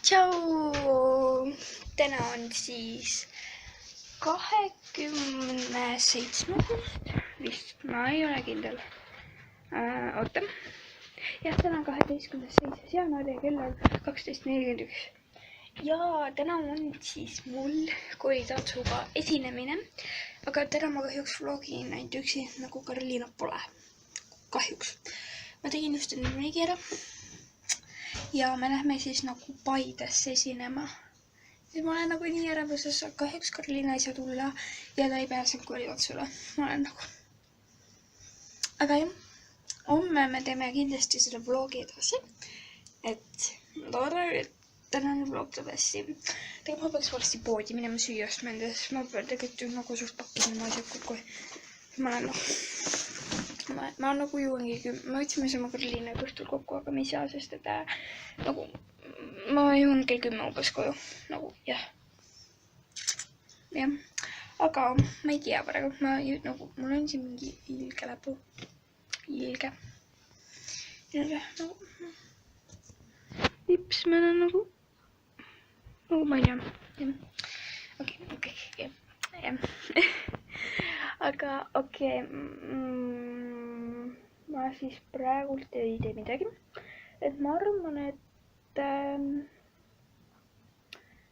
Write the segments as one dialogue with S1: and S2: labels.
S1: Tšau! Täna on siis 27. vist, ma ei ole kindel. Oota. Jah, täna on 12.7. jaanuar ja kell on 12.41. Ja täna on siis mul koolitantsuga esinemine. Aga täna ma kahjuks vlogin ainult üksi, nagu Karoliina pole. Kahjuks. Ma tegin just enne mingi ära. Ja me lähme siis nagu Paidesse esinema. Siis ma olen nagu nii ärevuses, kahjuks Karoliina ei saa tulla ja ta ei pääsenud koolitantsule. Ma olen nagu... Aga jah, homme me teeme kindlasti selle vlogi edasi. Et ma loodan, et tänane vlog tuleb hästi. Tegelikult ma peaks varsti poodi minema süüast mendes. Ma pean tegelikult nagu suht pakkima asjad kokku. Ma olen noh... Ma nagu juungi, me võtsime sama Karoliina õhtul kokku, aga me ei saa, sest et nagu ma juun kell 10 umbes koju, nagu jah. Jah, aga ma ei tea praegu, nagu mul on siin mingi ilge läbu, ilge, nagu lips, ma olen nagu ma ei tea, okei, jah. Aga okei, ma siis praegult ei tee midagi. Et ma arvan, et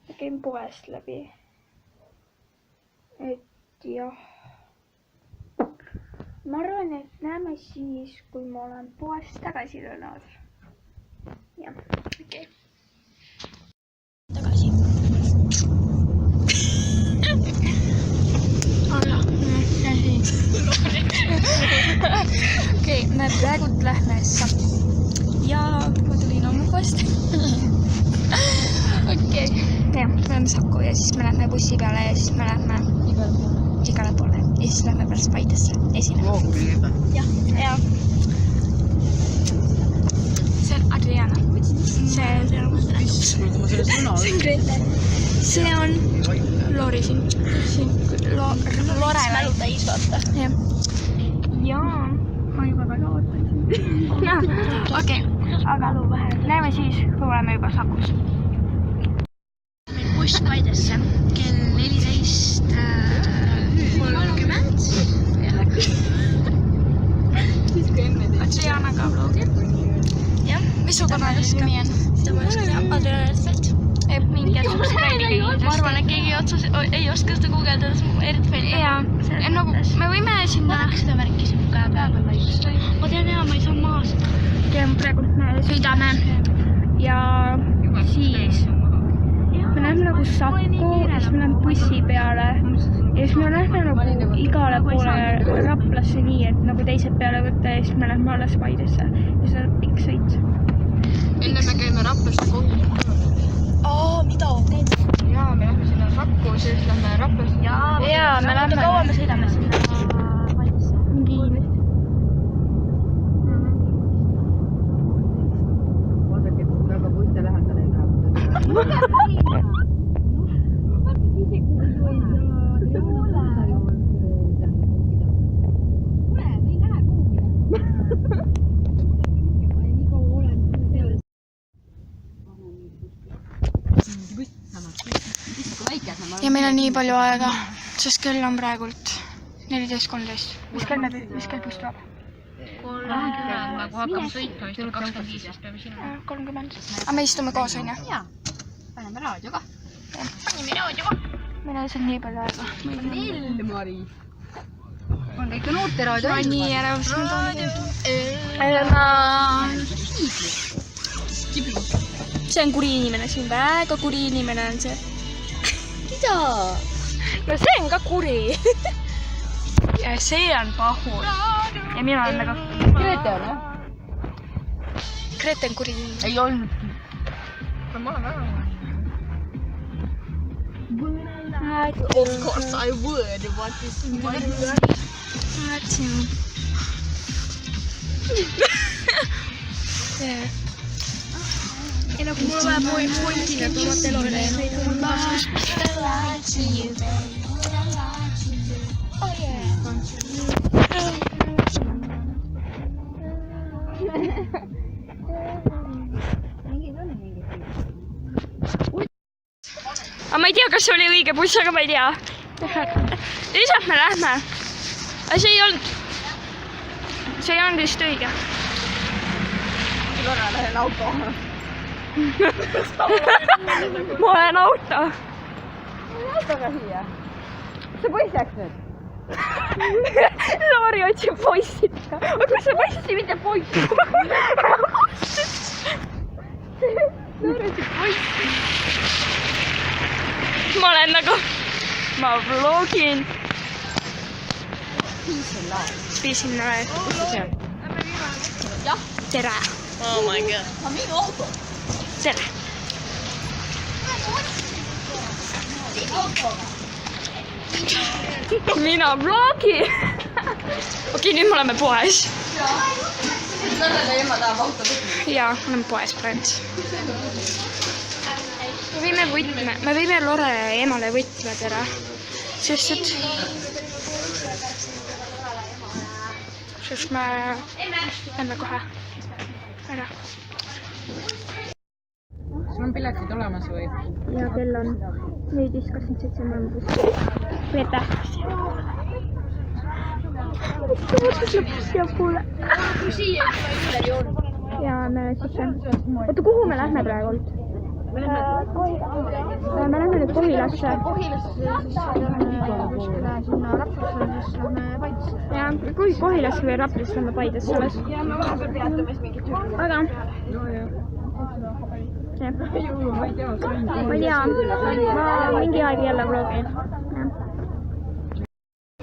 S1: ma käin poest läbi. Et jah. Ma arvan, et näeme siis, kui ma olen poest tagasi lõnad. Jah, okei. Tagasi. Okei, me praegult lähme Saku ja ma tulin hommikust. Okei, jah, me lähme Saku ja siis me lähme bussi peale ja siis me lähme igale poole ja siis lähme pärast Paidesse esinema. Ja. See on Adriana. See on Grete. See on Loori siin. Loore mälutäis, vaata. Jah. Jaa, ma juba väga ootan siin. Okei, aga näeme siis, kui oleme juba Sakus. Meil buss Paidesse kell 14.30. Adriana ka vlogi. Jah, mis su kanalist nimi on? Adriana Ertfeld. Mingi subscribe'i. Ma arvan, et keegi ei oska seda guugeldada, Ertfeldi. Jaa, nagu me võime sinna... Vaadake seda märki siin käe peal. Ma tean hea, ma ei saa maas. Ja praegu me sõidame ja siis me läheme nagu Saku ja siis me läheme bussi peale ja siis me läheme nagu igale poole Raplasse nii, et nagu teised peale võtta ja siis me läheme alles Paidesse ja see on pikk sõit. Enne me käime Raplasse kogu. Mida? Jaa, me lähme sinna Saku, siis lähme Raplasse. Jaa, me lähme. Kaua me sõidame sinna Paidesse? Mingi inimest.
S2: Vaadake, kui väga puiste lähedale ei läheb.
S1: Ja meil on nii palju aega, sest kell on praegult 14.13. Mis kell buss tuleb?
S3: 30, kui hakkame sõitma, vist on 25, sest peame sinna.
S1: 30. Aga me istume koos, on ju?
S3: Jaa, paneme raadioga. Panime raadioga.
S1: Meil on lihtsalt nii palju aega.
S2: Mari. On ikka noorte raadio.
S1: Ma nii ärevus. See on kuri inimene siin, väga kuri inimene on see.
S2: Mida?
S1: No see on ka kuri. Ja see on pahur. Ja mina olen nagu...
S2: Grete on, jah?
S1: Grete on kuri inimene.
S2: Ei olnud.
S3: Ma olen väga.
S2: Of course I would. What is my word?
S1: Ja no kun mulla on vähän pointtina tuolla teloilla ja meitä on maas. Oh yeah. aga ma ei tea, kas see oli õige buss, aga ma ei tea. Lihtsalt me lähme. Aga see ei olnud vist õige.
S2: Korra lähen auto.
S1: Ma olen auto.
S2: Autoga siia. See poiss läks nüüd?
S1: Laari otsib poissi. Kus see poissi, mitte poissi? Laari otsib poissi. Ma olen nagu... Ma vlogin. Peace in life.
S2: Kus see on? Jah.
S1: Tere.
S2: Oh my god. Ma minu auto.
S1: Tere. Mina vlogin. Okei, nüüd me oleme poes.
S2: Lorele ema tahab auto võtma.
S1: Jaa, oleme poes praegu. Me võime Lore emale võtmed ära. Sest me lähme kohe ära.
S3: Sul on piletid olemas või?
S1: Ja kell on 14.27 bussi. Veel tähtis. Lõpus jääb kuule. Ja me siis... Oota, kuhu me lähme praegu? Me lähme nüüd Kohilasse.
S2: Sinna Raplasse, siis lähme Paidesse.
S1: Ja, kui Kohilasse või Raplasse lähme Paidesse alles.
S2: Ja me vahepeal peatame siis mingit tüüpi.
S1: Aga...
S3: Ma ei tea,
S1: ma ei tea, ma mingi aeg jälle vlogin.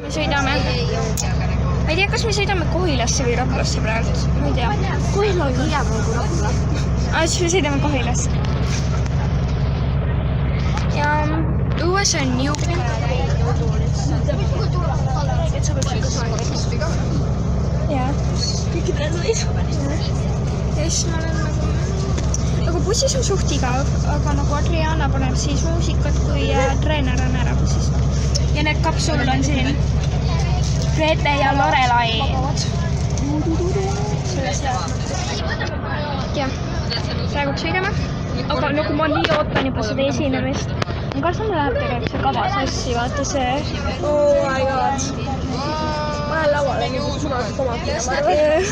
S1: Me sõidame. Ma ei tea, kas me sõidame Kohilasse või Raplasse praegu. Ma ei tea.
S2: Kohila on hiljem nagu Rapla.
S1: Siis me sõidame Kohilasse. Ja õues on niuke. Jaa. Kõikidele sõid. Ja siis ma olen nagu bussis on suht igav, aga nagu Adriana paneb siis muusikat, kui treener on ära bussis. Ja need kapsul on siin Grete ja Lorelai. Ja, praegu sõidame. Aga nagu ma nii ootan juba seda esinemist. Kas on läheb tegelikult see kava sassi, vaata see...
S2: Oh my god. Ma olen lauale nii kui sunagi tomatile, ma arvan.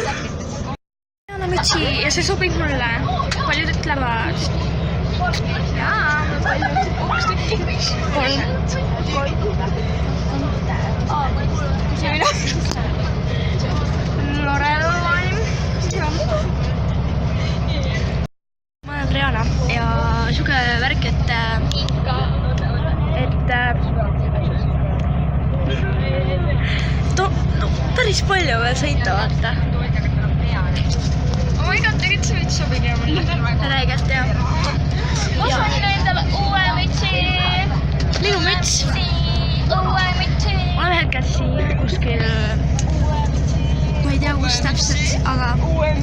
S1: Mütsi ja see sobib mulle. Paljud ütlevad. Jaa, paljud. 3. Lorelai. Ma olen Riana ja siuke värk, et päris palju veel sõita, vaata. Oh my god, tegelikult see müts sobib ja mulle. Räigelt, jah.
S4: Ma sain endale uue mütsi.
S1: Minu müts.
S4: Uue mütsi.
S1: Oleme hetkel siin kuskil... Ma ei tea, kus täpselt, aga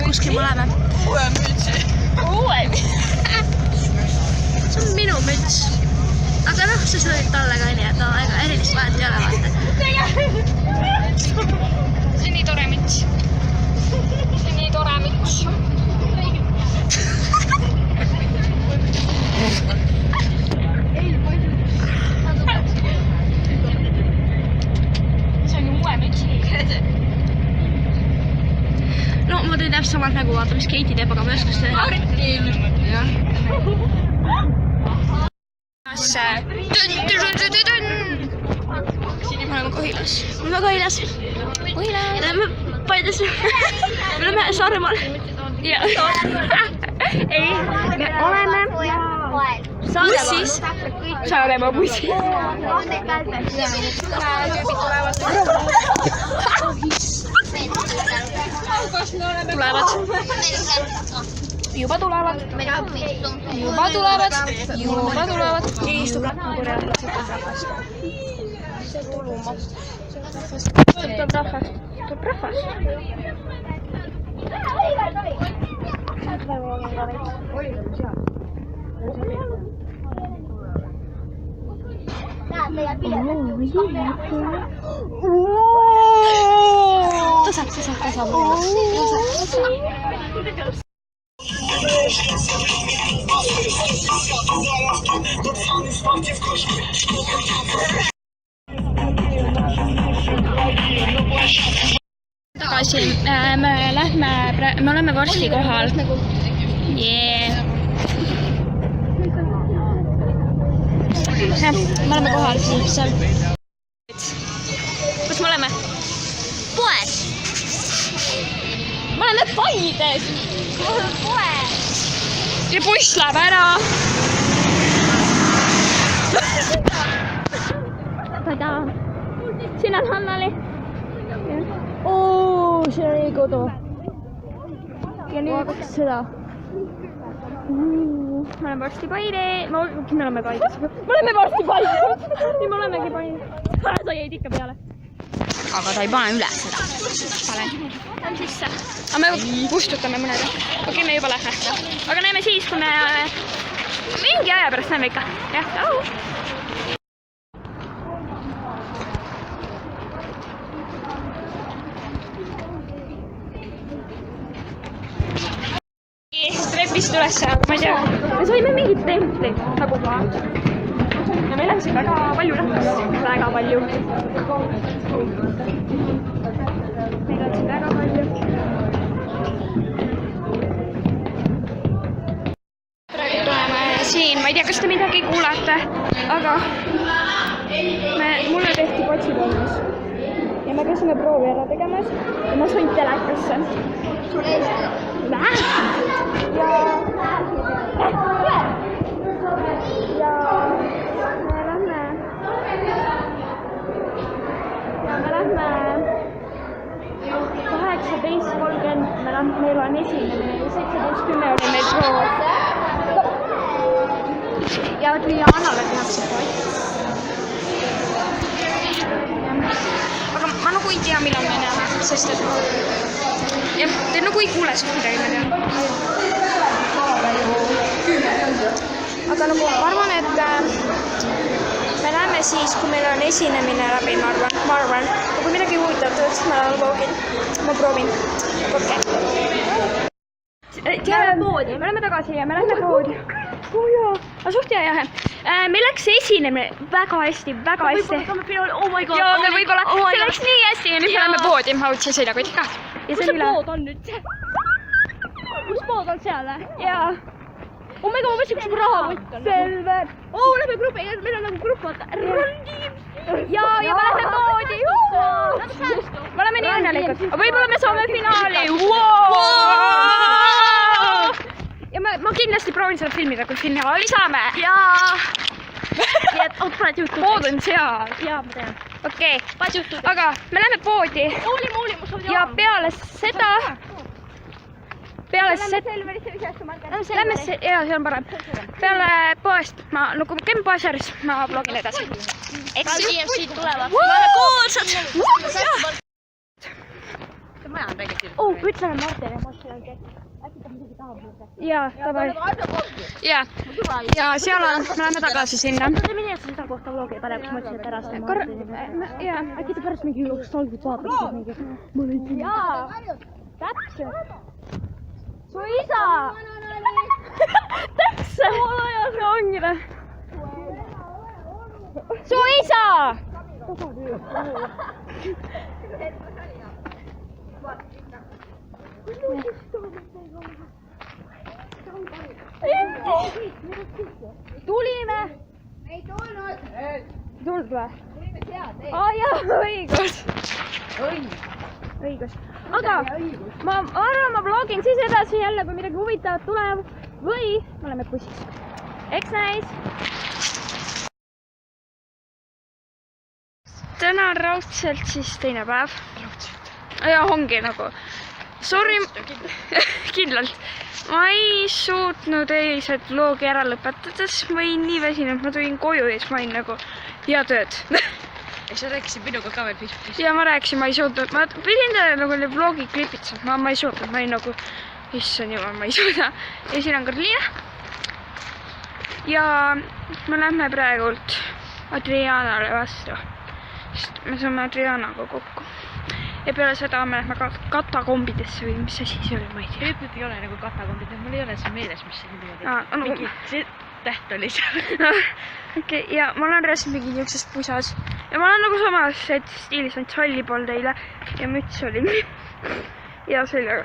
S1: kuskil me oleme.
S2: Uue mütsi.
S4: Uue mütsi.
S1: See on minu müts. Aga noh, see sõid talle ka nii, et no ega erilist vahet ei ole, vaata. See on nii tore müts.
S4: See on nii tore müts.
S1: See on uue mütsi. No, ma teen täpselt samalt nägu, vaata, mis Keiti teeb, aga ma ei oska seda teha.
S4: Martin.
S2: Jah.
S1: Siin me oleme Kohilas. Me oleme Kohilas. Kohilas. Ja lähme Paides. Me oleme Saaremaal. Ei, me oleme bussis. Saaremaa bussis. Tulevad. Juba tulevad. Ei istub nagu reaalselt rahvast. Tuleb rahvast. Tasab. tagasi, me oleme varsti kohal. Yeah. Me oleme kohal seal. Kus me oleme? Poes. Me oleme Paides. Poes. Ja buss läheb ära. Tada. Siin on Hannali.
S2: Oo, siin on nii kodu.
S1: Ja nüüd
S2: Vaataks seda.
S1: me oleme varsti Paides. Me oleme Paides. Me oleme varsti Paides. Nii me olemegi Paides. Sa jäid ikka peale. Aga ta ei pane üle seda. Pane. Lähme sisse. Aga me kustutame mõnega. Okei, me juba lähme. Aga näeme siis, kui me mingi aja pärast näeme ikka. Jah, au. Trepist üles, ma ei tea, me saime mingit templi nagu ka. Ja meil on siin väga palju rahvast, väga palju. Meil on siin väga palju. Praegu tuleme siin, ma ei tea, kas te midagi kuulate, aga mulle tehti patsikolmas. Ja me käisime proovi ära tegemas ja ma sain telekasse. Ja me lähme 18:30, meil on esinemine ja 17:10 oli meil proov. Ja Trianale tehakse poiss. Aga ma nagu ei tea, millal me näeme, sest et ja te nagu ei kuule suht midagi, ma tean. Aga nagu ma arvan, et me näeme siis, kui meil on esinemine läbi, ma arvan. Aga kui midagi huvitavat on, siis ma proovin. Okei. Me oleme tagasi ja me lähme poodi. Oh jaa, aga suht hea jah. Meil läks esinemine väga hästi, väga hästi.
S2: Oh my god.
S1: Ja me võib-olla, see läks nii hästi ja nüüd me läheme poodi. Ma võtsin sõidakotti ka.
S2: Kus see pood on nüüd? Kus pood on seal?
S1: Jaa.
S2: Oh my god, ma mõtlesin, kus mu rahavõtt on.
S1: Selve.
S2: Oo, lähme grupi, meil on nagu grupp, vaata.
S1: Ja me lähme poodi. Me oleme nii õnnelikud. Võib-olla me saame finaali. Ja ma kindlasti proovin seda filmida, kui finaali saame.
S2: Jaa. Nii et, paned YouTube.
S1: Pood on seal.
S2: Jaa, ma tean.
S1: Okei.
S2: Paned YouTube.
S1: Aga me lähme poodi.
S2: Ooli, ma saan
S1: Ja peale seda... Lähme see, jaa, see on parem. Peale poest, kui me käime poes järjest, ma vlogin edasi. Eks ju?
S2: GMC tulevad. Me oleme kuulsad. See maja on tegelikult.
S1: Oh, ütleme Martile, Martil on kätt. Äkki ta midagi tahab juurde. Jaa, davai. Ja seal on, me läheme tagasi sinna.
S2: Te mine seda kohta vlogi paneb, siis mõtlesin, et ära seda
S1: Jaa.
S2: Äkki te pärast mingi salgud vaatab mingi. Ma ei tea.
S1: Jaa, täpselt. Su isa! Täpselt! See ongi ta. Su isa! Tulime! Ei tulnud! Tulnud või? Tulime sealt, ei. Jaa, õigus. Aga ma arvan, ma vlogin siis edasi jälle, kui midagi huvitavat tuleb või me oleme bussis. Eks näis. Täna on raudselt siis teine päev. Ja ongi nagu. Sorry, kindlalt. Ma ei suutnud eilset vlogi ära lõpetades. Ma olin nii väsinud, ma tulin koju ja siis ma olin nagu hea tööd.
S3: Sa rääkisid minuga ka veel Facebookis?
S1: Ja ma rääkisin, ma ei suutnud. Ma pidin teile nagu need vlogi klipid, ma ei suutnud. Ma olin nagu, issand jumal, ma ei suuda. Ja siin on Karliina. Ja me lähme praegult Adrianale vastu. Sest me saame Adrianaga kokku. Ja peale seda me lähme katakombidesse või mis asi see oli, ma ei tea.
S3: Tegelikult ei ole nagu katakombid, mul ei ole see meeles, mis see nimi oli.
S2: täht oli seal.
S1: Okei, ja ma olen reaalselt mingi niisuguses pusas. Ja ma olen nagu samas stiilis, ainult salli polnud eile. Ja müts oli ja sellega.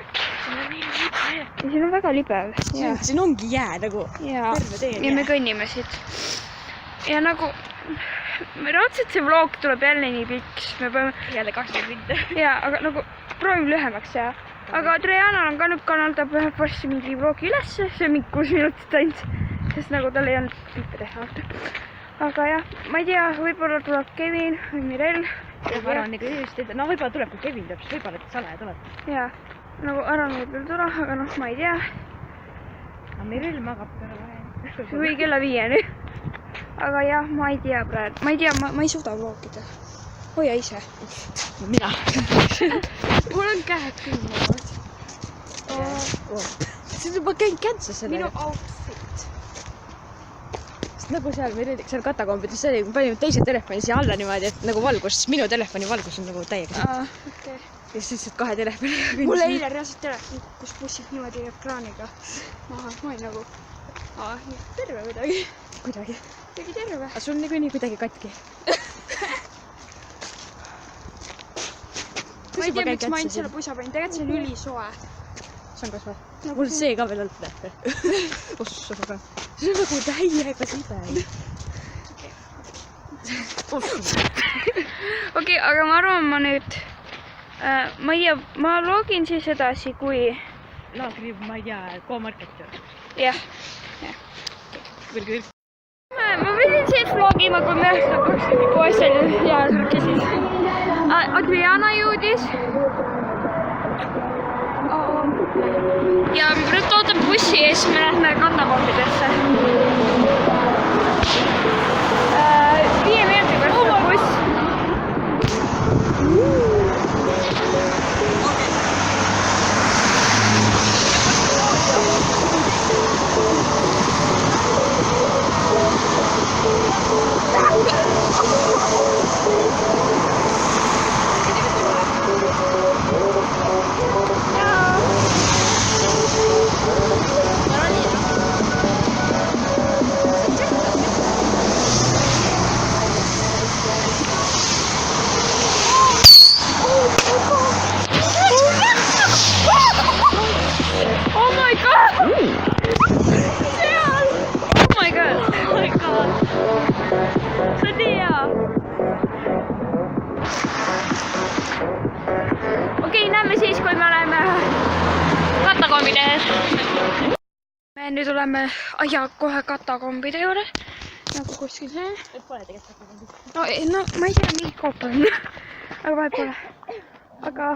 S1: Ja siin on väga libe.
S2: Siin ongi jää nagu.
S1: Ja me kõnnime siit. Ja nagu... Raudselt see vlog tuleb jälle nii pikk. Me peame...
S2: Jälle 20 minti.
S1: Ja, aga nagu proovime lühemaks ja... Aga Adrianal on ka nüüd kanal, ta pühab varsti mingi vlogi ülesse, see mingi 6 minutit ainult, sest nagu tal ei olnud pilte teha. Aga jah, ma ei tea, võib-olla tuleb Kevin või Mirel.
S2: Ja ma arvan, no võib-olla tuleb, kui Kevin tuleb, siis võib-olla salaja tuleb.
S1: Jaa, nagu Aran võib-olla tule, aga noh, ma ei tea.
S2: Aga Mirel magab peale vahe.
S1: Või kella 5-ni. Aga jah, ma ei tea praegu, ma ei tea, ma ei suuda vlogida. Hoia ise.
S2: Mina.
S1: Mul on käed külmavad.
S2: Siis juba käin käntsa selle.
S1: Minu outfit.
S2: Sest nagu seal katakombides see oli, kui panime teise telefoni siia alla niimoodi, et nagu valgus, siis minu telefoni valgus on nagu täiega.
S1: Okay.
S2: Ja siis 2 telefoni.
S1: Mul eile reaalselt telefon kukkus bussilt niimoodi ekraaniga maha. Ma olin nagu, terve kuidagi.
S2: Kuidagi.
S1: Tegi terve.
S2: Aga sul nii kuidagi katki.
S1: Ma ei tea, miks ma ainult selle pusa panin. Tegelikult see on ülisoe.
S2: See on kas või? Mul see ka veel olnud nähte. Ossus aga. See on nagu täiega sibe.
S1: Okei, aga ma arvan, ma nüüd... Ma ei tea, ma login siis edasi, kui...
S2: Laagri, ma ei tea, K-Market ju.
S1: Jah.
S2: Küll.
S1: Ma pidin siis vlogima, kui me poesel ja siis... Adriana jõudis. Ja nüüd ootab bussi ja siis me lähme katakombidesse. 5 minuti pärast on buss. Okei, näeme siis, kui me oleme katakombides. Me nüüd oleme kohe katakombide juurde. Nagu kuskil see.
S2: Pole tegelikult katakombid.
S1: No ma ei tea, mingi koop on. Aga vahe pole. Aga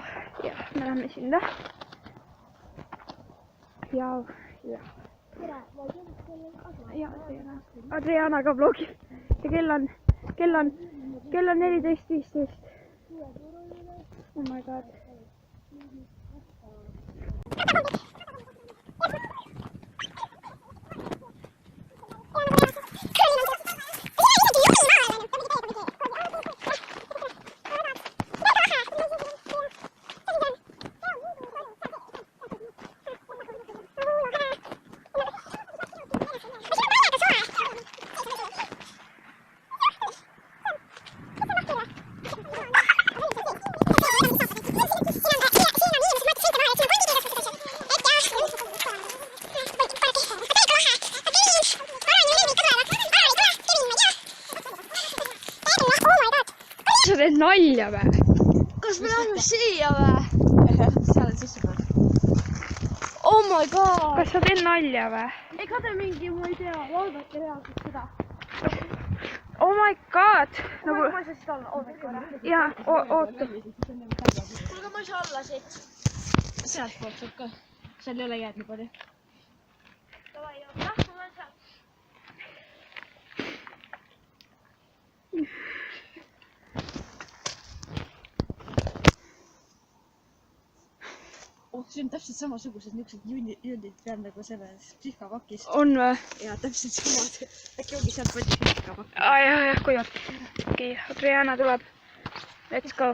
S1: jah, me läheme sinna. Ja. Adriana ka vlogib. Ja kell on 14:15. Oh my god. Sa teed nalja või?
S2: Kas me läheme siia või? Seal on sisse peal. Oh my god!
S1: Kas sa teed nalja või?
S2: Ega te mingi, ma ei tea, vaadake reaalselt seda.
S1: Oh my god!
S2: Ma ei saa siit alla, oodake korra.
S1: Jaa, oota.
S2: Kuulge, ma ei saa alla siit. Sealt poolt saab ka. Seal ei ole jääd nii palju. Davai, jah, ma olen seal. See on täpselt samasugused niisugused jündid peal nagu selles psihkapakis.
S1: On või?
S2: Jaa, täpselt samad. Äkki ongi sealt võttis psihkapakki.
S1: Jah, kui on. Okei, Adriana tuleb. Let's go.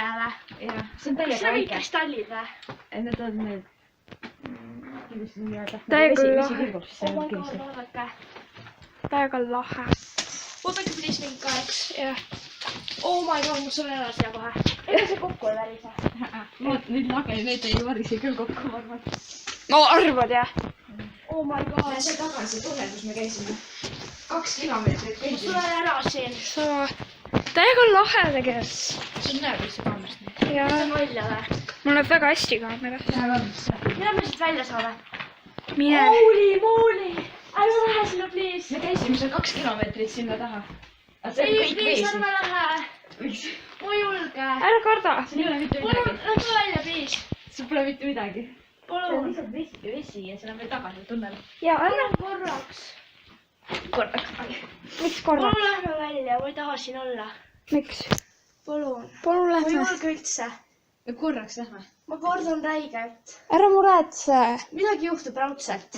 S2: peale.
S5: jah, see on täiega
S2: see on kõik
S5: väike.
S2: kristallid või?
S5: Need on need. Kuidas need öelda?
S1: Täiega lahe.
S2: Vaadake.
S1: Täiega lahe.
S2: Oodake, please mingi kaheks.
S1: Jah.
S2: Oh my god, ma sulen ära siia kohe. Ega see kokku ei värise.
S5: Nüüd lage, need ei varise küll kokku, ma arvan.
S1: no arvad jah?
S2: Oh my god.
S5: See tagasi tuhel, kus me käisime. 2 kilomeetrit
S2: Ma
S5: käisime.
S2: sulen ära siin.
S1: Täiega lahe tegelikult.
S5: See on näeb üldse kaamerast nüüd.
S1: ja
S2: See on nalja või?
S1: mul läheb väga hästi kaameras.
S2: Mida me siit välja saame?
S1: mine.
S2: Holy moly! Ärme lähe sinna, please!
S5: me käisime seal 2 kilomeetrit sinna taha. Aga see on
S2: Ei,
S5: kõik
S2: please,
S5: vees.
S2: ärme lähe!
S5: Miks?
S2: Ma ei julge.
S1: ära karda.
S5: Siin ei ole mitte
S2: Palun,
S5: midagi.
S2: lähme välja, please!
S5: Sul pole mitte midagi. See on
S2: Palun.
S5: lihtsalt vesi ja seal on veel tagasi tunnel.
S1: ja ära.
S2: Palun korraks.
S5: Korraks.
S1: miks korra?
S2: Palun lähme välja, ma ei taha siin olla.
S1: miks?
S2: Palun.
S1: palun
S2: Ma ei
S1: lähme.
S2: julge üldse.
S5: Korraks lähme.
S2: Ma kardan räigelt.
S1: ära muretse.
S2: Midagi juhtub raudselt.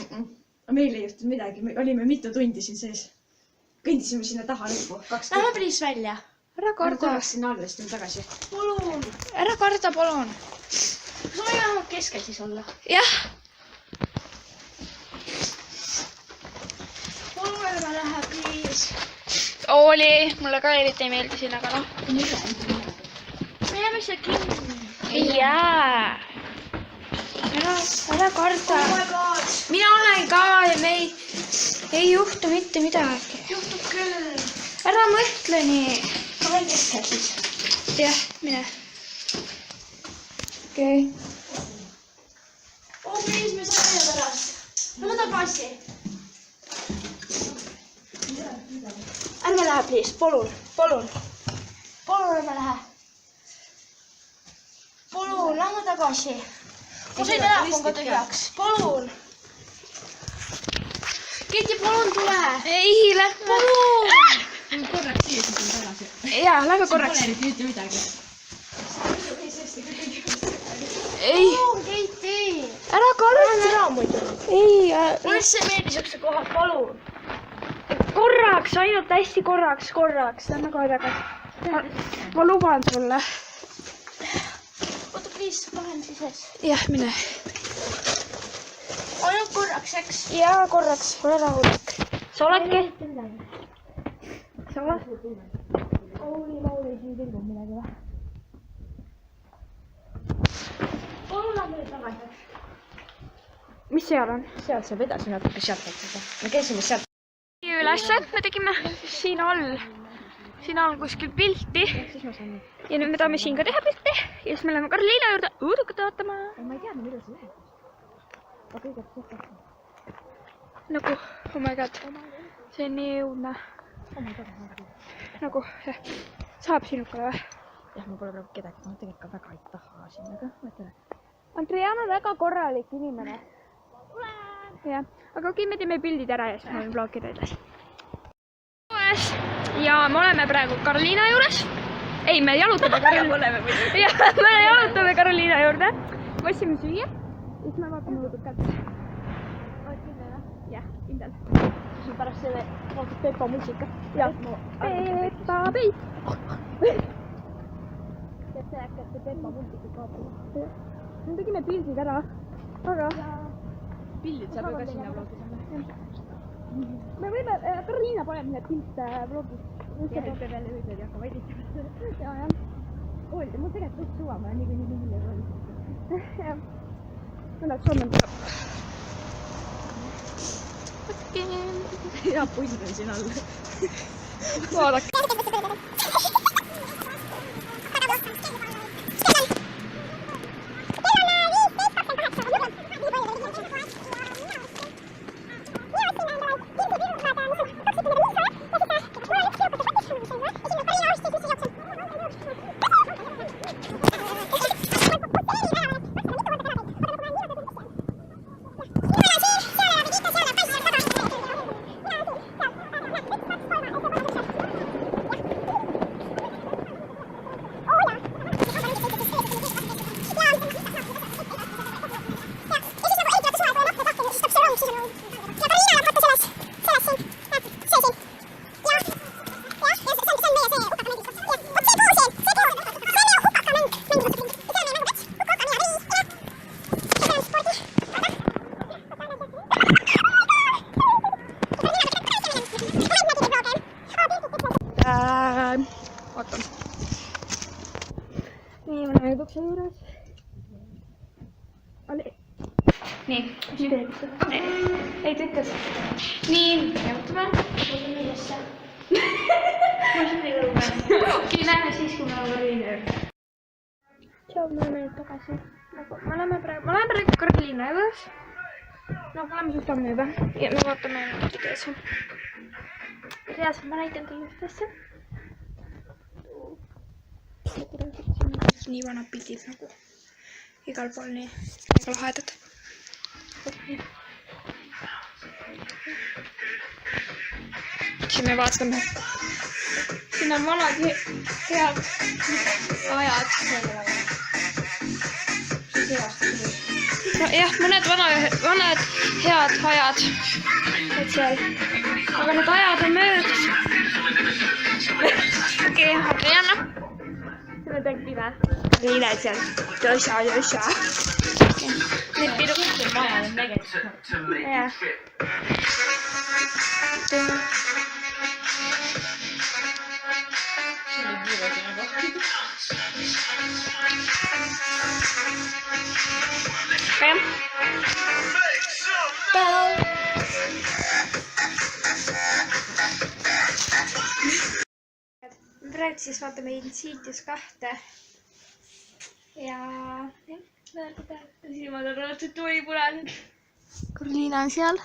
S5: Meil ei juhtunud midagi, me olime mitu tundi siin sees. Kõndisime sinna taha lõppu. 2
S2: Lähme please välja.
S1: ära karda.
S5: korraks sinna alla, siis tulime tagasi.
S2: Palun.
S1: ära karda, palun.
S2: Kas ma võin vähemalt keskel siis olla?
S1: jah.
S2: Palun ärme lähe, please.
S1: oli, mulle ka eriti ei meeldi siin, aga noh.
S2: Me jääme siia kinni.
S1: ei jää. ära karda.
S2: Oh my god.
S1: mina olen ka ja me ei juhtu mitte midagi.
S2: Juhtub küll.
S1: ära mõtle nii.
S2: Ma olen keskel siis.
S1: jah, mine. okei.
S2: Oh please, me saame välja pärast. Lähme tagasi. Ärme lähe, please, palun, palun. Palun ärme lähe. Palun, lähme tagasi. Mul sai telefon ka tühjaks. Palun. Keti, palun tule.
S1: ei, lähme.
S2: Palun.
S5: korraks siia, siis on tagasi.
S1: jaa, lähme korraks.
S5: Pole eriti mitte midagi.
S1: ei,
S2: Palun, Keiti.
S1: ära karda.
S2: Lähme ära muidu.
S1: ei,
S2: Mulle üldse ei meeldi siukse kohad, palun.
S1: korraks, ainult hästi korraks. Lähme kohe tagasi. ma luban sulle.
S2: Oota, please, lähen sises.
S1: jah, mine.
S2: Ainult korraks, eks?
S1: jaa, korraks, ole rahulik. sa oledki? sa oled?
S2: Palun lähme nüüd tagasi.
S1: mis seal on?
S5: sealt saab edasi natuke sealt võtta. me käisime sealt.
S1: ülesse, me tegime siin all kuskil pilti ja nüüd me tahame siin ka teha pilti ja siis me läheme Karoliina juurde õudukat vaatama.
S5: ma ei teadnud, millal see läheb. aga kõigepealt sealt.
S1: nagu, oh my god, see on nii õudne. nagu, jah, saab sinukale või?
S5: jah, ma pole praegu kedagi, ma tegelikult ka väga ei taha siin, aga mõtle.
S1: Andriana on väga korralik inimene. jah, aga okei, me teeme pildid ära ja siis ma võin blogida edasi. ja me oleme praegu Karoliina juures. ei, me jalutame Karoliina. jah, me jalutame Karoliina juurde. me ostsime süüa ja siis me vaatame õudukat. jah, kindel.
S2: siis pärast selle vaatad Pepa muusika.
S1: jah, Pepa Peip.
S2: tead see äkki, et see Pepa muusika kaotab.
S1: me tegime pildid ära, aga
S5: pildid saab ju ka sinna vlogida.
S1: me võime, Karoliina paneb need pilte vlogis.
S5: jah, ütle peale üldse ei hakka vaiditama.
S1: jah.
S5: koolida, mul tegelikult kõik suva, ma niikuinii nii hilja koolida.
S1: jah. ma läheks homme tuleb.
S5: hea pull on siin all.
S1: vaadake. Ootan. Nii, ma olen ukse juures. Nii, ei tükkas. Nii, jõutame. Okei, näeme siis, kui me oleme Karliina. Tšau, me oleme nüüd tagasi. Ma olen praegu Karliina juures. No, me oleme suht ammu juba. Ja me vaatame nüüd videos. Reaalselt ma näitan teile üht asja. Nii vanad pildid nagu igal pool nii väga lahedad. Siin me vaatame. Siin on vanad head ajad. No jah, mõned vanad head ajad. Et seal. Aga need ajad on möödas. Okei, Adriana. Seda tegi vä? Liine seal. Joša. Need pidukad maja on nägenud. Jah. Praegu siis vaatame Insidious 2 ja silmad on rõõtud tulipunased.
S2: Karliina on seal.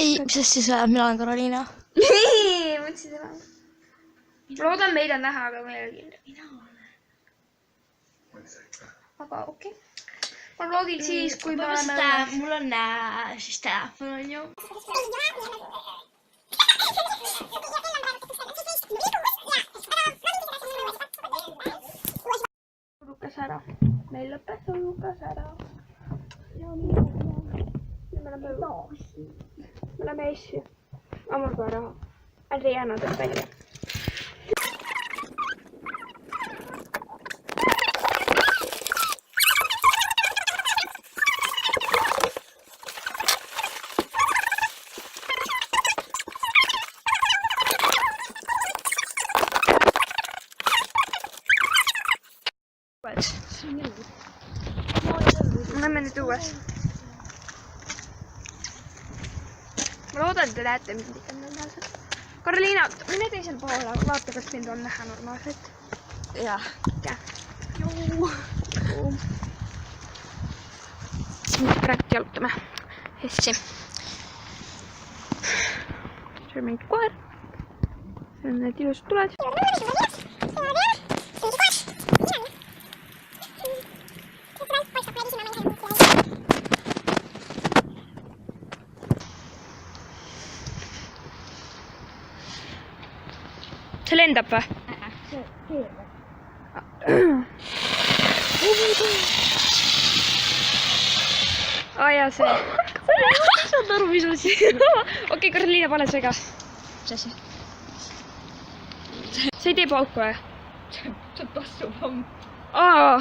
S2: Ei, mis asja sa ajad, mina olen Karliina.
S1: Nii, mõtlesin seda. Ma loodan meid on näha, aga meil on kindel. Aga okei. Ma loogin siis, kui me oleme...
S2: Mul on siis telefon on ju.
S1: Lukas ära. Meil lõpes Lukas ära. Ja me oleme essi. Amor ka raha. Adriana tõeb välja. Oleme nüüd uues. Ma loodan, te näete mind ikka normaalselt. Karliina, mine teisel poole, vaata, kas mind on näha normaalselt.
S2: Jah.
S1: Juu. Nüüd praegu jalutame. Hessi. See on mingi koer. See on need ilusad tuled. See lendab või? Jaa, see. Saad aru, mis asi? Okei, Karliina, pane sega.
S2: Mis asi?
S1: See ei tee pauku või?
S2: See tassub on.
S1: Aa.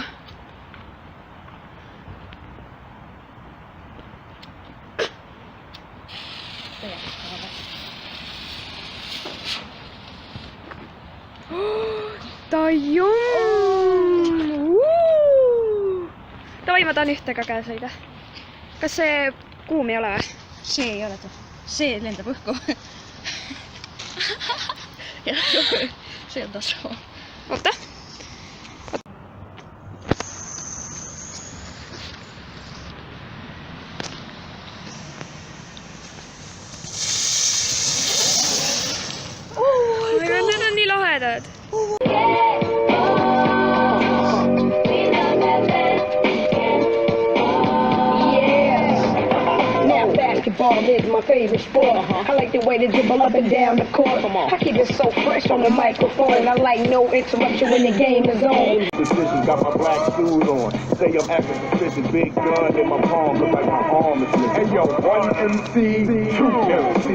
S1: Davai, ma tahan ühte ka käes hoida. Kas see kuum ei ole või?
S2: See ei ole ta. See lendab õhku. See on tassu.
S1: Oota. Aga need on nii lahedad.
S6: Basketball is my favorite sport. I like the way they dribble up and down the court. I keep it so fresh on the microphone. I like no interruption when the game is on.
S7: Decision, got my black shoes on. Say I'm acting suspicious. Big gun in my palm, look like my arm is missing. Hey yo, one MC, two MC.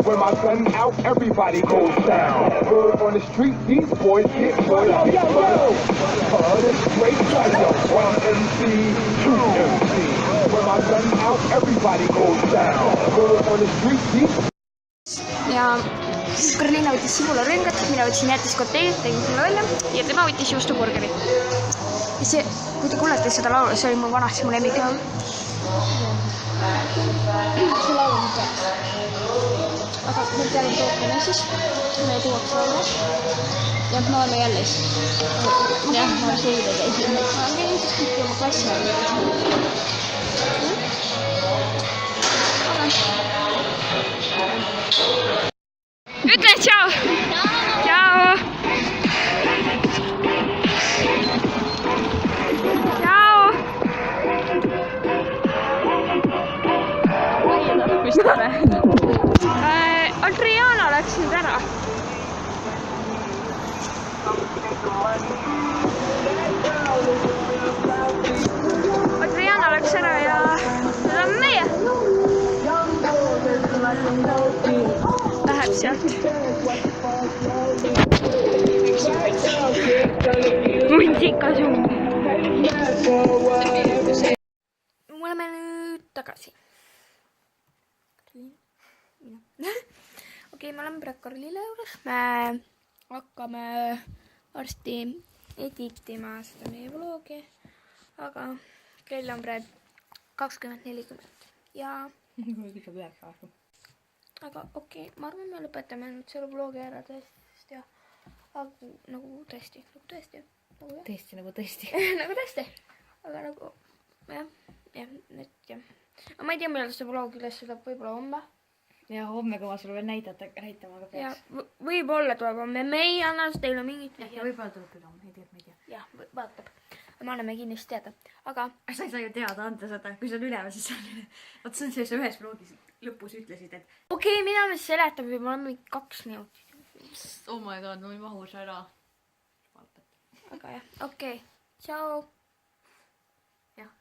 S7: When my gun out, everybody goes down. Word on the street, these boys get boys. This great gun, yo. One MC, two MC. When my gun out, everybody goes down. Word on the street, these
S1: ja Karoliina võttis sibularõngat, mina võtsin jäätiskoteed, tegin selle välja ja tema võttis juustuburgeri. Ja see, kui te kuulete seda laulu, see oli mul vanasti mu lemmiklaul. See laul on peas. Aga meil peale tookene siis, me tuuakse alla. Ja me oleme jälle siis. Jah, ma seile käisin. Ma käin siis kõik oma klassi alla. Ütle tšau! Tšau! Tšau! Adriana läks nüüd ära. Adriana läks ära ja nüüd on meie. Läheb sealt. Muntsikas ju. Me oleme nüüd tagasi. Okei, me oleme praegu Karolile juures. Me hakkame varsti editima seda meie vlogi. Aga kell on praegu 20:40 ja aga okei, ma arvan, me lõpetame nüüd selle vlogi ära tõesti ja nagu tõesti. Nagu tõesti. Aga nagu jah, nüüd jah. Ma ei tea, millal see vlog üles tuleb, võib-olla homme.
S2: Ja homme, kui ma sulle veel näitama ka peaks.
S1: Ja võib-olla tuleb homme, me ei anna teile mingit
S2: Ja võib-olla tuleb küll homme, ei tea.
S1: jah, vaatab. Me anname kindlasti teada, aga
S2: Sa ei saa ju teada anda seda, kui see on üleval, siis on üleval. Vaat see on selles ühes vlogis lõpus ütlesid, et
S1: okei, mina me seletame võib-olla mingi 2 minutit.
S2: oh my god, ma ei mahu ära.
S1: Aga jah, okei, tšau.
S2: Jah.